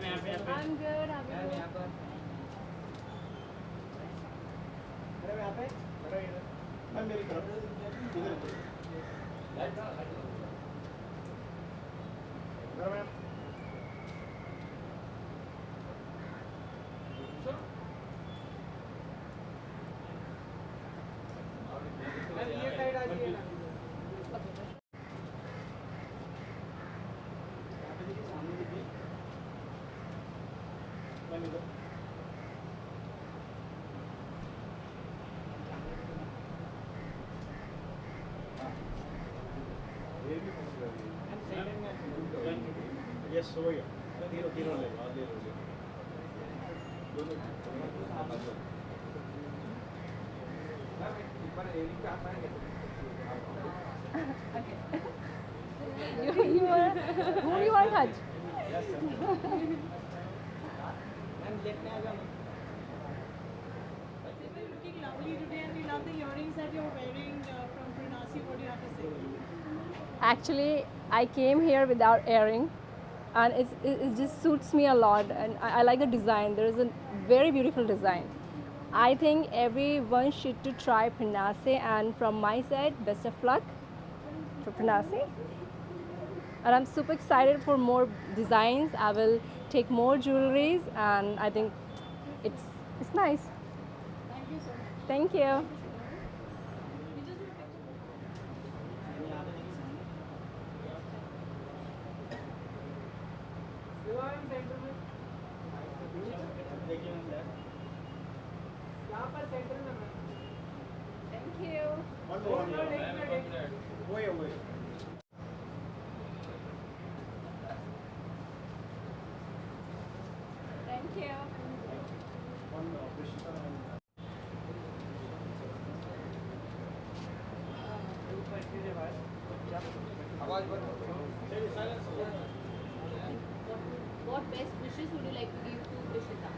I'm good. How are you? Yes, so yeah. तीनों ले लो, ले लो, दोनों। You are, who you want to touch? Yes, sir. You're looking lovely today, and we love the earrings that you're wearing from Pranasi. What do you have to say? Actually, I came here without earring, and it just suits me a lot, and I like the design. There is a very beautiful design. I think everyone should to try Pranasi, and from my side, best of luck for Pranasi. And I'm super excited for more designs. I will take more jewelries, and I think it's nice. Thank you so much. Thank you. We just do a picture. Thank you. One more. Way away. Thank you. One Prishita and What best wishes would you like to give to Prishita?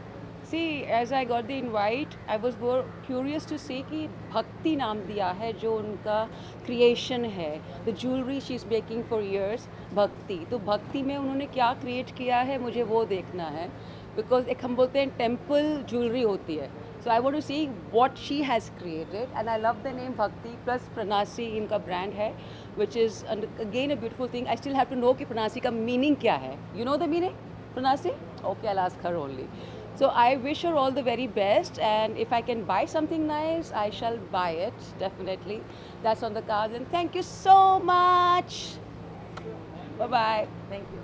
See, as I got the invite, I was more curious to see कि भक्ति नाम दिया है जो उनका creation है, the jewelry she is making for years, भक्ति. तो भक्ति में उन्होंने क्या क्रिएट किया है मुझे वो देखना है, because एक हम बोलते हैं टेम्पल ज्वेलरी होती है. So I want to see what she has created, and I love the name Bhakti plus Pranasi इनका brand है, which is again a beautiful thing. I still have to know कि Pranasi का meaning क्या है. You know the meaning, Pranasi? Okay, I'll ask her only. So I wish her all the very best, and if I can buy something nice, I shall buy it, definitely. That's on the cards, and thank you so much. Bye-bye. Thank you.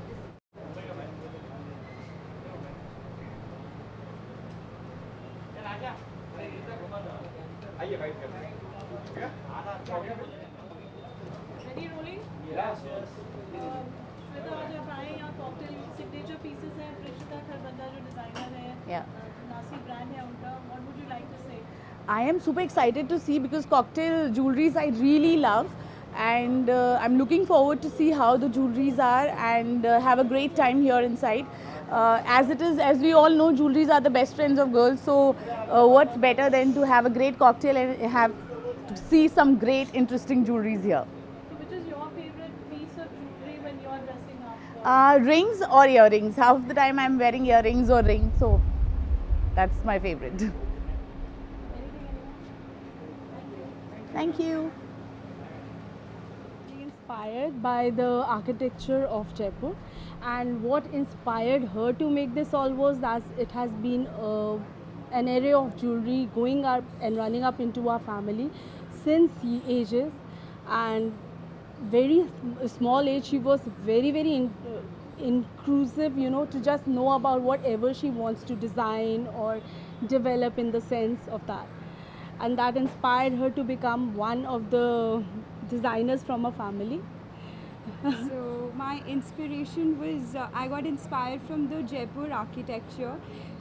आइए guide करते हैं। Ready rolling? Yes, yes. Shweta आज आप आए यहाँ cocktail signature pieces हैं प्रेषिता खरबंदा जो designer है नासी ब्रांड है उनका what would you like to say I am super excited to see because cocktail jewelries I really love, and I'm looking forward to see how the jewelries are and have a great time here inside. As it is, as we all know, jewelries are the best friends of girls. So what's better than to have a great cocktail and have to see some great interesting jewelries here. So which is your favorite piece of jewelry when you are dressing up? Rings or earrings. Half the time I'm wearing earrings or rings, so that's my favorite. Thank you. Inspired by the architecture of Jaipur, and what inspired her to make this all was that it has been an array of jewelry going up and running up into our family since ages, and very small age she was very inclusive, you know, to just know about whatever she wants to design or develop in the sense of that. And that inspired her to become one of the designers from a family. So my inspiration was I got inspired from the Jaipur architecture.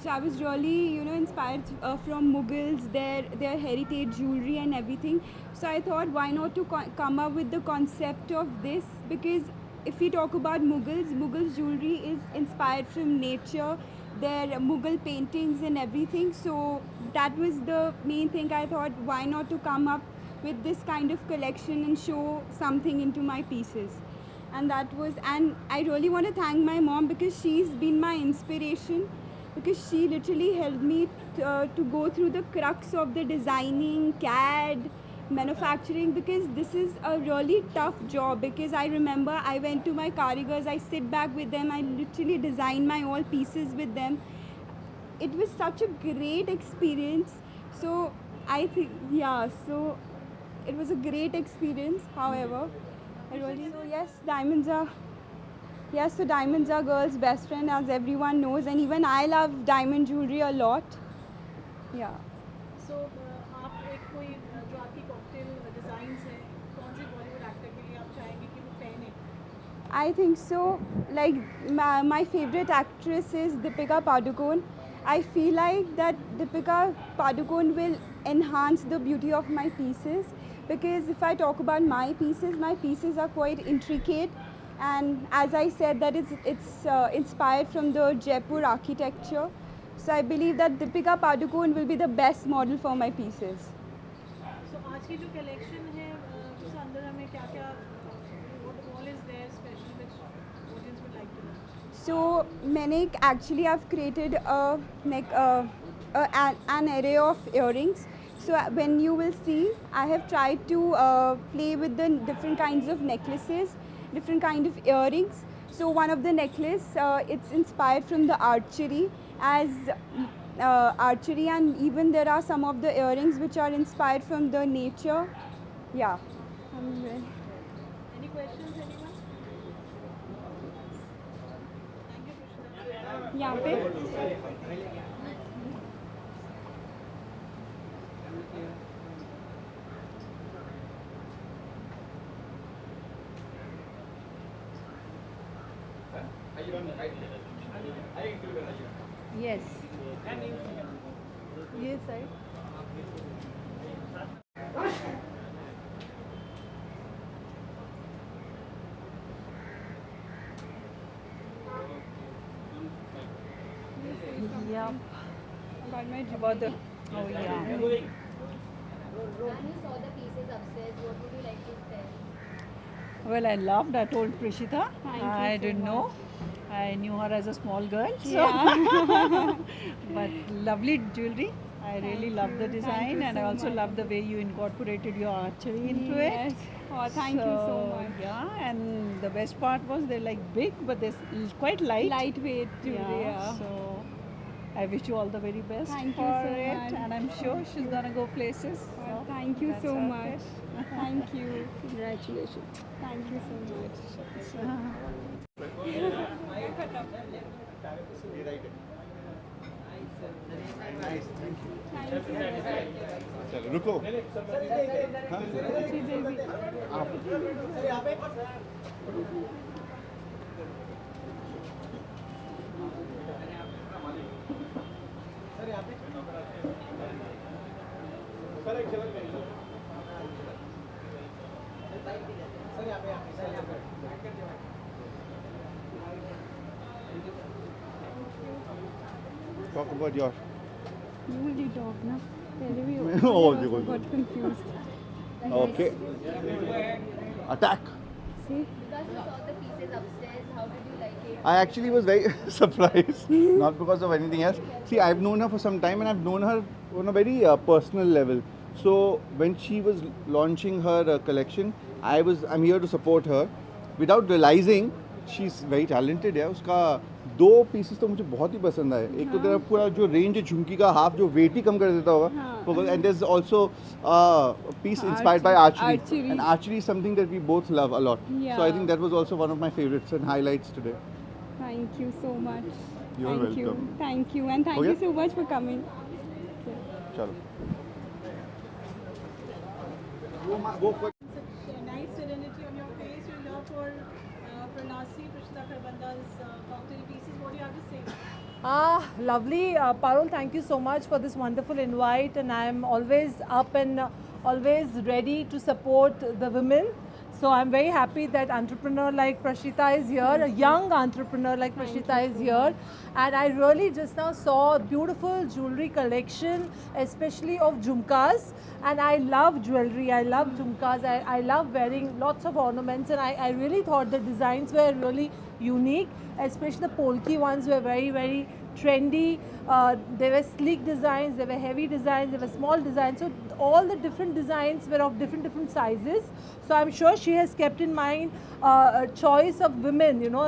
So I was really, you know, inspired from Mughals, their heritage jewelry and everything. So I thought, why not to come up with the concept of this, because if we talk about Mughals jewelry is inspired from nature, their Mughal paintings and everything. So that was the main thing. I thought, why not to come up with this kind of collection and show something into my pieces. and that was, and I really want to thank my mom because she's been my inspiration, because she literally helped me to go through the crux of the designing, CAD, manufacturing, because this is a really tough job. Because I remember I went to my karigars, I sit back with them, I literally design my all pieces with them. It was such a great experience. So I think, yeah, so it was a great experience. However, I really, so yes, diamonds are, yes, so diamonds are girls' best friend, as everyone knows, and even I love diamond jewelry a lot. Yeah. So आप एक कोई जो आपकी cocktail designs हैं कौन से Bollywood actor के लिए आप चाहेंगे कि वो पहने? I think so. Like my favorite actress is Deepika Padukone. I feel like that Deepika Padukone will enhance the beauty of my pieces, because if I talk about my pieces are quite intricate, and as I said that it's inspired from the Jaipur architecture. So I believe that Deepika Padukone will be the best model for my pieces. So आज की जो collection है उसके अंदर हमें क्या-क्या what all is there special which audience would like to know? So Manik, actually I've created an array of earrings. So when you will see, I have tried to play with the different kinds of necklaces, different kind of earrings. So one of the necklace, it's inspired from the archery, as archery, and even there are some of the earrings which are inspired from the nature. Yeah. Any questions, anyone? Thank you, Prishita. यहाँ पे Yes. Yes, side. Yeah. About the. Oh yeah. When you saw the pieces upstairs, what would you like to tell? Well, I loved. I told Prishita. Thank you I so didn't know. much. I knew her as a small girl. So Yeah. but lovely jewelry. I really love the design, you and I so also much. love the way you incorporated your archery into Yes. it. Oh, thank you so much. Yeah, and the best part was they're like big, but they're quite light. Lightweight jewelry. Yeah. So I wish you all the very best Thank you for so it, much. and I'm sure she's gonna go places. So Thank you that's so our much. wish. Thank you. Congratulations. Thank you so much. चलो रुको Talk about your. You will talk now. Oh, देखो got confused. Okay. Attack. See? Because you saw the pieces upstairs, how did you like it? I actually was very surprised, not because of anything else. See, I've known her for some time, and I've known her on a very personal level. So when she was launching her collection, I'm here to support her. Without realizing, she's very talented. है उसका दो pieces तो मुझे बहुत ही पसंद आए. एक तो तेरा पूरा जो रेंज है झुमकी का हाफ जो वेट ही कम कर देता होगा. And there's also a piece inspired by archery. And archery is something that we both love a lot. Yeah. So I think that was also one of my favorites and highlights today. Thank you so much. You're Thank you. welcome. Thank you. And thank Okay. you so much for coming. चलो. Such a nice serenity on your face. Your love for Nasi, Prishita Kharbanda's cocktail pieces. What do you have to say? Lovely. Parul, thank you so much for this wonderful invite, and I'm always up and always ready to support the women. So I'm very happy that entrepreneur like Prashita is here, a young entrepreneur like Prashita is here. And I really just now saw a beautiful jewelry collection, especially of jhumkas. And I love jewelry, I love jhumkas, I love wearing lots of ornaments, and I really thought the designs were really unique, especially the polki ones were very, very trendy. They were sleek designs, they were heavy designs, they were small designs. So all the different designs were of different sizes. So I'm sure she has kept in mind a choice of women, you know,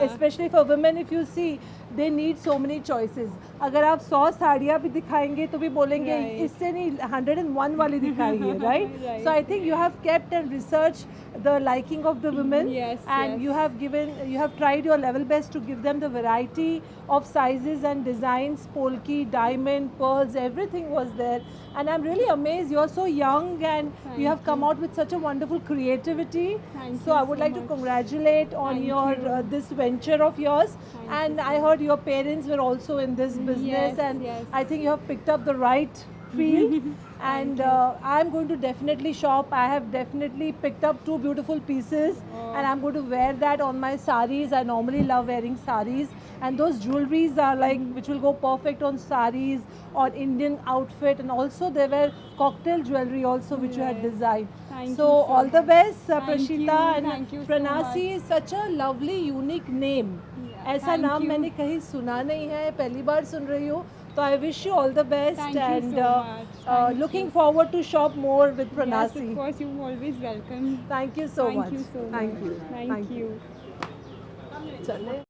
especially for women. If you see, they need so many choices. अगर आप 100 साड़ियाँ भी दिखाएंगे तो भी बोलेंगे इससे नहीं 101 वाली दिखाइए, right? So I think you have kept and researched the liking of the women, and you have tried your level best to give them the variety of sizes and designs, polki, diamond, pearls, everything was there. And I'm really amazed. You're so young and you have come out with such a wonderful creativity. So I would like to congratulate on your this venture of yours. And I heard your parents were also in this business, and I think you have picked up the right field. And I'm going to definitely shop. I have definitely picked up 2 beautiful pieces, and I'm going to wear that on my saris. I normally love wearing saris, and those jewelries are like which will go perfect on saris or Indian outfit. And also there were cocktail jewelry also which you had designed. So all the best, Prashita. And Pranasi is such a lovely, unique name. ऐसा नाम मैंने कहीं सुना नहीं है, पहली बार सुन रही हूँ. So I wish you all the best. Thank you and so much. looking forward to shop more with Pranasi. Yes, of course, you're always welcome. Thank you so much. Thank you so much. Thank you. Thank you. चले.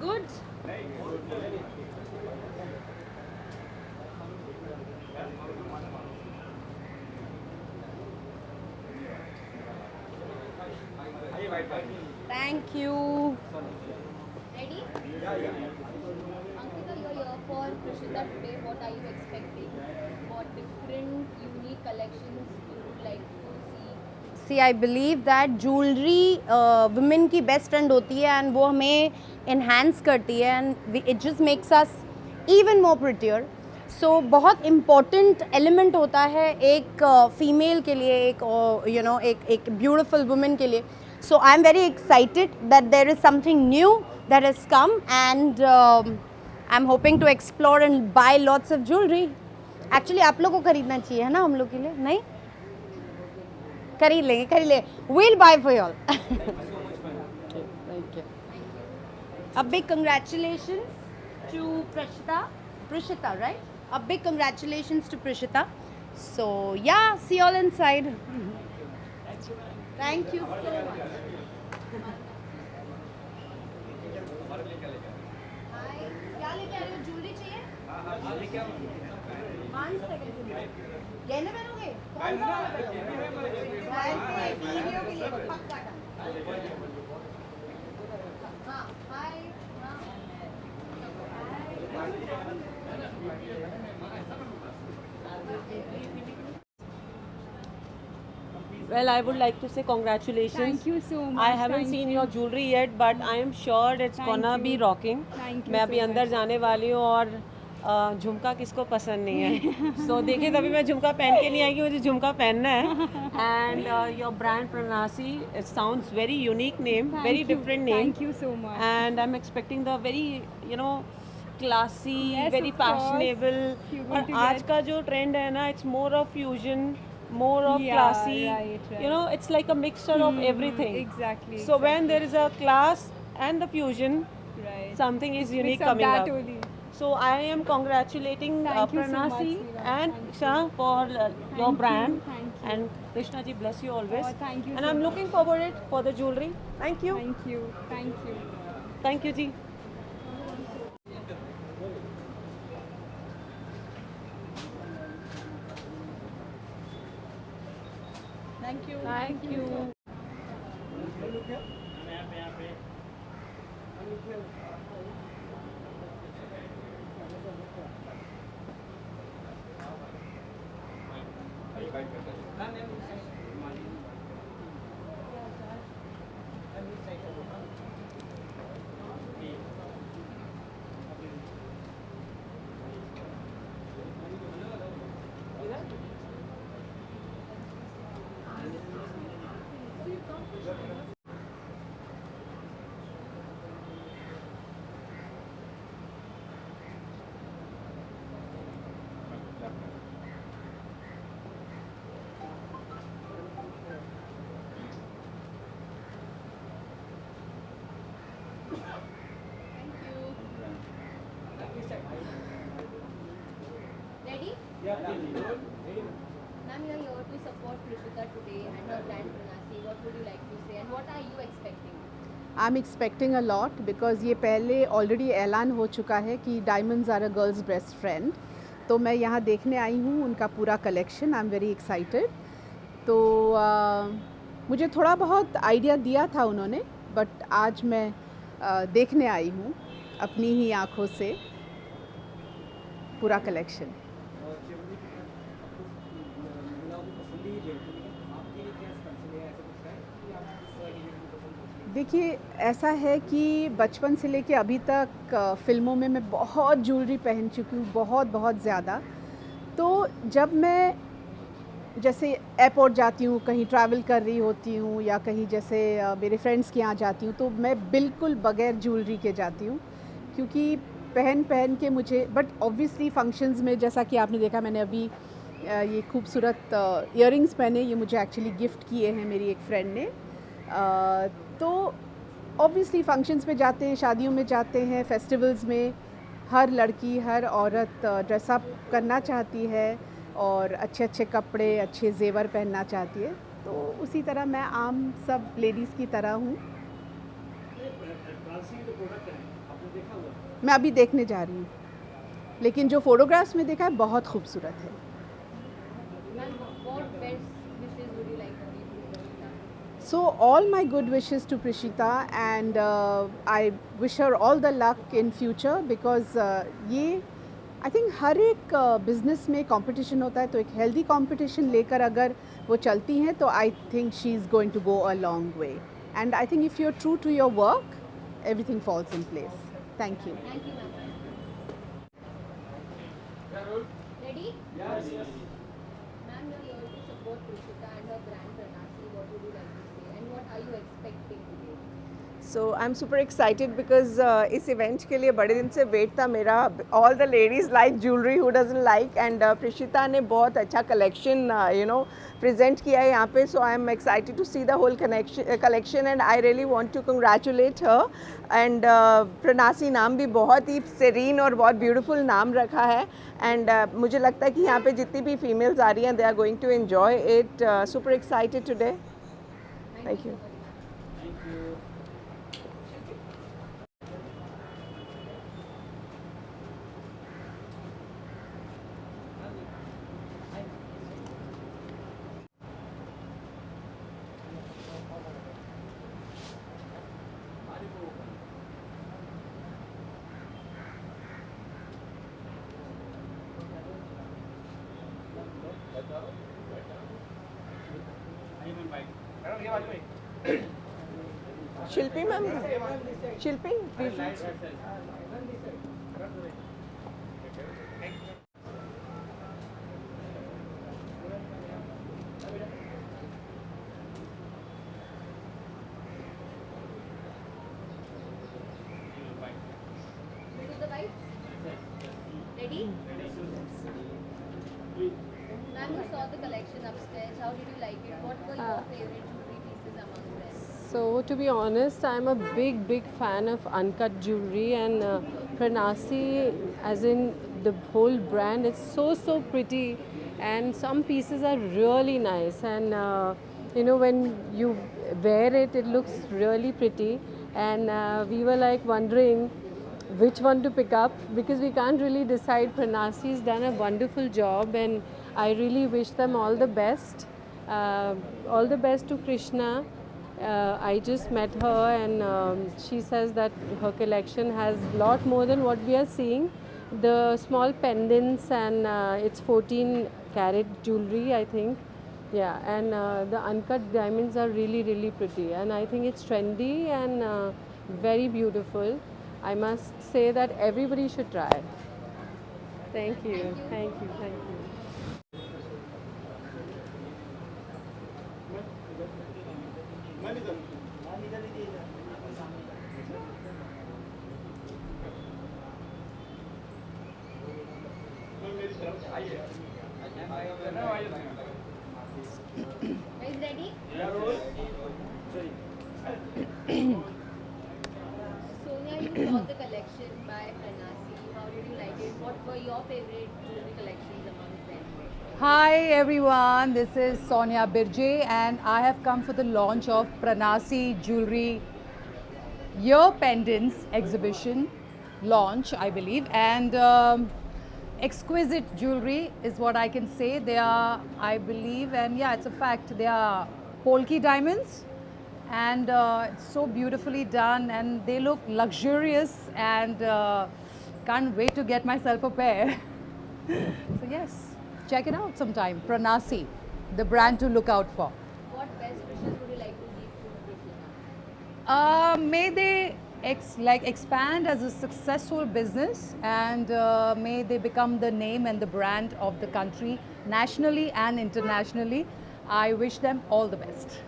Good. Thank you. Ready? Ankita, you're here for Prashita today. What are you expecting? What different, unique collections you would like to see? See, I believe that jewelry women की best friend होती है, and वो हमें enhance करती है, and it just makes us even more prettier. So बहुत important element होता है एक female के लिए, एक एक beautiful woman के लिए. So I'm very excited that there is something new that has come, and I'm hoping to explore and buy lots of jewelry. Actually आप लोग को खरीदना चाहिए है ना हम लोग के लिए, नहीं? खरीद लेंगे. We'll buy for you all. Thank you. A big congratulations to Prashita, right? A big congratulations to Prashita. So yeah, see you all inside. Thank you so much. क्या लेके आ रहे हो? ज्वेलरी चाहिए? 1 second. गहने पहनोगे? कौन सा वाला पहनोगे? वीडियो के लिए पक्का. हाँ, हाय. Well, I would like to say congratulations. Thank you so much. I haven't seen your jewelry yet, but I am sure it's gonna be rocking. Thank you मैं अभी so अंदर much. जाने वाली हूँ और झुमका किसको पसंद नहीं है. So देखिए तभी मैं झुमका पहन के नहीं आएगी, मुझे झुमका पहनना है. And your brand Pranasi, it sounds very unique name, very different name. Thank you so much. And I'm expecting the very, classy, Yes, very of course. fashionable. You're और going to आज get- का जो trend है ना, it's more of fusion, more of Yeah, classy. right. It's like a mixture of everything. Exactly. So when there is a class and the fusion, Right. something is unique Mix of coming that up. only. So I am congratulating Thank you so much, Pranasi Neera. and Thank you. Shah for your you, brand. thank you. And Krishna ji bless you always. Oh, thank you And so I'm much. looking forward it for the jewelry. Thank you. Thank you. Thank you. Thank you ji. Thank you. Thank you. Ready? Yeah, Ma'am, you are here to support Prishita today and her brand Pranasi. What would you like to say and what are you expecting? I am expecting a lot because ये पहले already ऐलान हो चुका है कि diamonds are a girl's best friend. तो मैं यहाँ देखने आई हूँ उनका पूरा collection. I am very excited. तो मुझे थोड़ा बहुत आइडिया दिया था उन्होंने, बट आज मैं देखने आई हूँ अपनी ही आँखों से पूरा कलेक्शन. देखिए, ऐसा है कि बचपन से लेके अभी तक फ़िल्मों में मैं बहुत ज्वेलरी पहन चुकी हूँ, बहुत ज़्यादा. तो जब मैं जैसे एयरपोर्ट जाती हूँ, कहीं ट्रैवल कर रही होती हूँ या कहीं जैसे मेरे फ्रेंड्स के यहाँ जाती हूँ, तो मैं बिल्कुल बगैर ज्वेलरी के जाती हूँ, क्योंकि पहन के मुझे. बट ऑब्वियसली फंक्शंस में जैसा कि आपने देखा, मैंने अभी ये खूबसूरत इयररिंग्स पहने. ये मुझे एक्चुअली गिफ्ट किए हैं मेरी एक फ्रेंड ने. तो ऑब्वियसली फंक्शंस में जाते हैं, शादियों में जाते हैं, फेस्टिवल्स में हर लड़की, हर औरत ड्रेसअप करना चाहती है और अच्छे कपड़े, अच्छे जेवर पहनना चाहती है. तो उसी तरह मैं आम सब लेडीज़ की तरह हूँ. मैं अभी देखने जा रही हूँ, लेकिन जो फ़ोटोग्राफ्स में देखा है बहुत खूबसूरत है. So all my good wishes to Prishita, and I wish her all the luck in future, because ये I think हर एक बिज़नेस में कंपटीशन होता है, तो एक हेल्दी कंपटीशन लेकर अगर वो चलती हैं तो I think she is going to go a long way. And I think if you're true to your work, everything falls in place. Thank you. Thank you, ma'am. Ready? Yes. Ma'am, you are here to support Prishita and her brand Pranasi. What would you like to say and what are you expecting today? So I'm super excited because इस event के लिए बड़े दिन से wait था मेरा. All the ladies like jewelry, who doesn't like, and Prishita ने बहुत अच्छा collection present किया है यहाँ पे. So I'm excited to see the whole collection and I really want to congratulate her. And Pranasi नाम भी बहुत ही serene और बहुत beautiful नाम रखा है. And मुझे लगता है कि यहाँ पे जितनी भी females आ रही हैं, they are going to enjoy it. Super excited today. Thank you. Shilpi ma'am, Shilpi Ready? Ma'am, you saw the collection upstairs. How did you like it? What were your favorite jewelry pieces among them? So to be honest, I'm a big fan of uncut jewelry, and Pranasi, as in the whole brand, is so pretty, and some pieces are really nice, and you know, when you wear it, it looks really pretty, and we were like wondering which one to pick up because we can't really decide. Pranasi's done a wonderful job, and I really wish them all the best. All the best to Krishna. I just met her, and she says that her collection has a lot more than what we are seeing. The small pendants, and it's 14 carat jewelry, I think. Yeah, and the uncut diamonds are really pretty, and I think it's trendy and very beautiful. I must say that everybody should try. Thank you. Thank you. Thank you. Guys, ready? Sonia, you saw the collection by Pranasi. How did you like it? What were your favorite jewelry collections amongst them? Hi everyone, this is Sonia Birje and I have come for the launch of Pranasi Jewelry Year Pendants exhibition launch, I believe, and exquisite jewelry is what I can say. They are, I believe, and yeah, it's a fact, they are Polki diamonds, and it's so beautifully done and they look luxurious, and can't wait to get myself a pair. So yes, check it out sometime. Pranasi, the brand to look out for. What best wishes would you like to give to Krishna? May they expand as a successful business, and may they become the name and the brand of the country nationally and internationally. I wish them all the best.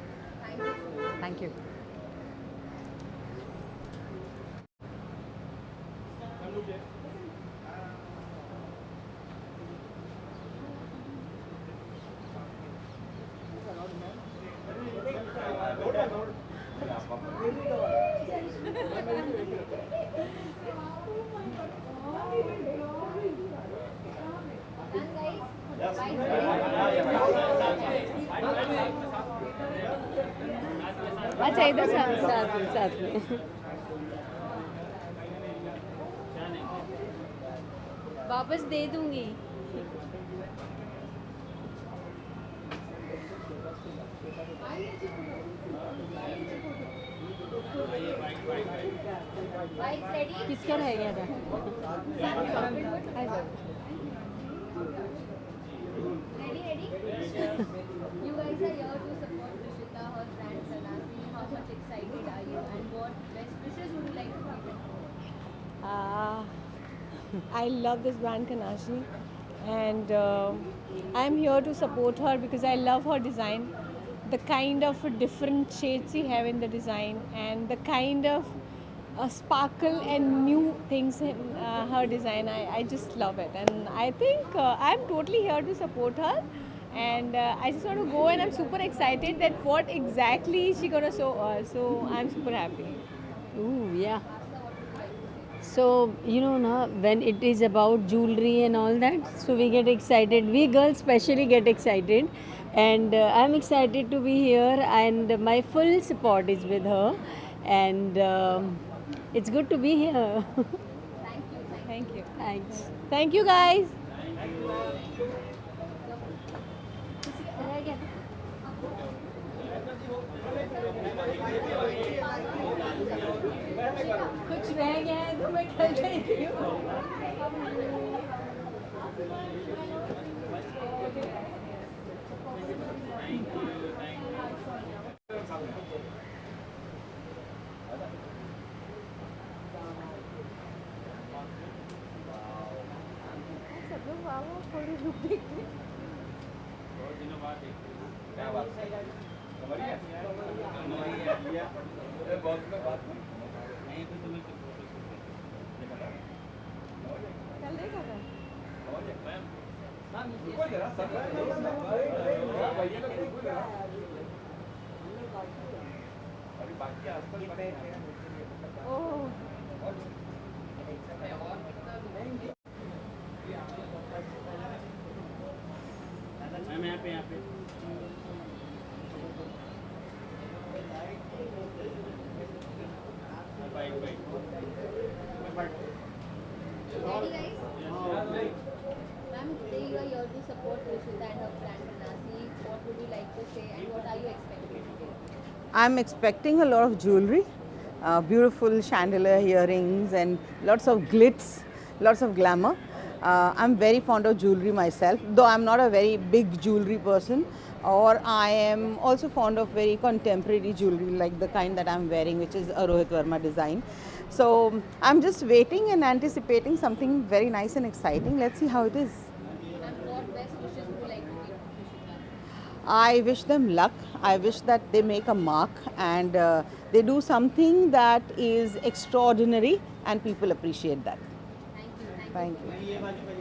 Thank you. Thank you. अच्छा इधर साथ में वापस दे दूंगी. किसका रह गया था? Ready? You guys are here to support Prishita, her brand Pranasi. How much excited are you, and what best wishes would you like to give them? I love this brand Kanashi, and I'm here to support her because I love her design, the kind of different shades she have in the design, and the kind of sparkle and new things in her design. I just love it, and I think I'm totally here to support her, and I just want to go, and I'm super excited that what exactly she gonna show us, so I'm super happy. Ooh, yeah. So, you know, na, when it is about jewelry and all that, so we get excited. We girls especially get excited. And I'm excited to be here, and my full support is with her. And it's good to be here. Thank you. Thanks. Thank you, guys. कुछ रह गया है तो मैं कर देती हूँ. Oh. Ma'am यहाँ पे Ready, guys? Ma'am, today you are here to support Rishita and her brand Pranasi. What would you like to say and what are you expecting? I'm expecting a lot of jewelry, beautiful chandelier earrings and lots of glitz, lots of glamour. I'm very fond of jewelry myself, though I'm not a very big jewelry person, or I am also fond of very contemporary jewelry like the kind that I'm wearing, which is a Rohit Verma design. So I'm just waiting and anticipating something very nice and exciting. Let's see how it is. And what best wishes would you like to give Rishita? I wish them luck. I wish that they make a mark and they do something that is extraordinary and people appreciate that. Thank you. Thank you.